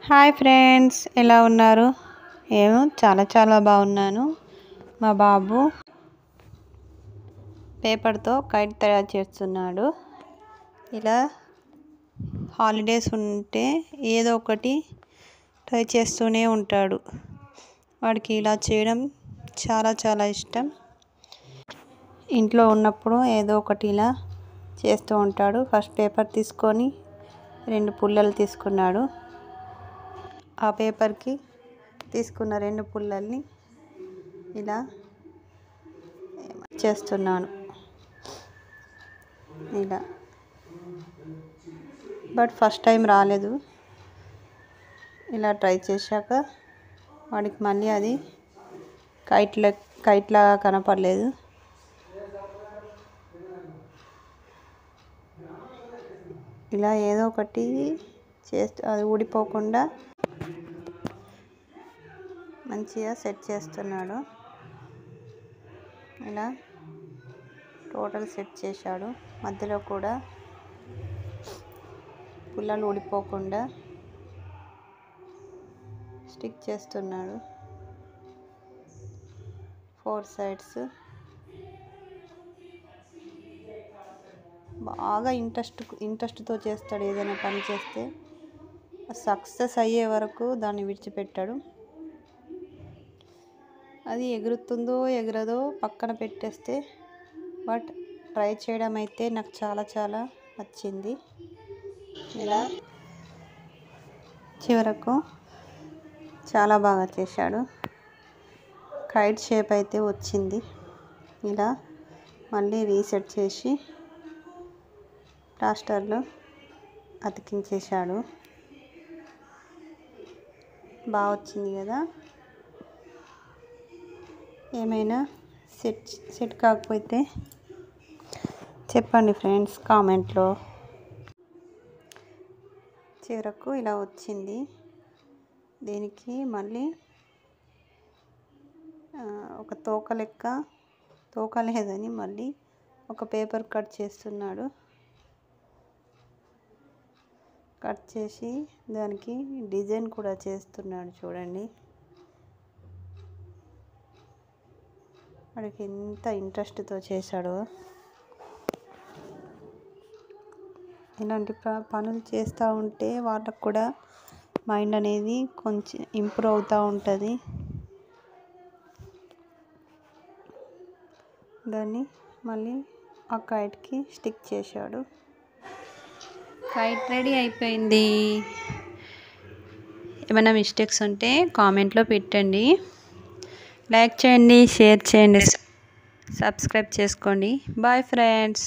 Hi friends, ఎలా ఉన్నారు? నేను చాలా బాగున్నాను. మా బాబు పేపర్తో కైట్ తయారు చేస్తున్నాడు. ఇలా హాలిడేస్ ఉంటే ఏదో ఒకటి ట్రై చేస్తూనే ఉంటాడు. వాడికి ఇలా చేయడం చాలా ఇష్టం. ఇంట్లో ఉన్నప్పుడు ఏదో ఒకటి ఇలా చేస్తూ ఉంటాడు. ఫస్ట్ పేపర్ తీసుకొని 2 పుల్లలు తీసుకున్నాడు. ఆ పేపర్కి తీసుకున్న 2 పుల్లల్ని ఇలా చేస్తున్నాను. ఇలా బట్ ఫస్ట్ టైం రాలేదు. ఇలా ట్రై చేశాక వాడికి మళ్ళీ అది కైట్లాగా కనపడలేదు. ఇలా ఏదో ఒకటి చేస్తూ అది ఊడిపోకుండా మంచిగా సెట్ చేస్తున్నాడు. ఇలా టోటల్ సెట్ చేశాడు. మధ్యలో కూడా పుల్లలు ఊడిపోకుండా స్టిక్ చేస్తున్నాడు. 4 సైడ్స్ బాగా ఇంట్రెస్ట్తో చేస్తాడు. ఏదైనా పని చేస్తే సక్సెస్ అయ్యే వరకు దాన్ని విడిచిపెట్టాడు. అది ఎగురుతుందో ఎగరదో పక్కన పెట్టేస్తే, బట్ ట్రై చేయడం అయితే నాకు చాలా నచ్చింది. ఇలా చివరకు చాలా బాగా చేశాడు. కైట్ షేప్ అయితే వచ్చింది. ఇలా మళ్ళీ రీసెట్ చేసి ప్లాస్టర్లో అతికించేశాడు. బాగా వచ్చింది కదా. ఏమైనా సెట్ కాకపోతే చెప్పండి ఫ్రెండ్స్ కామెంట్లో. చివరకు ఇలా వచ్చింది. దీనికి మళ్ళీ ఒక తోక లేదని మళ్ళీ ఒక పేపర్ కట్ చేస్తున్నాడు. కట్ చేసి దానికి డిజైన్ కూడా చేస్తున్నాడు. చూడండి వాడికి ఎంత ఇంట్రెస్ట్తో చేశాడో. ఇలాంటి పనులు చేస్తూ ఉంటే వాళ్ళకు కూడా మైండ్ అనేది కొంచెం ఇంప్రూవ్ అవుతూ ఉంటుంది. దాన్ని మళ్ళీ ఆ కైట్కి స్టిక్ చేశాడు. కైట్ రెడీ అయిపోయింది. ఏమైనా మిస్టేక్స్ ఉంటే కామెంట్లో పెట్టండి. లైక్ చేయండి, షేర్ చేయండి, సబ్స్క్రైబ్ చేసుకోండి. Bye friends.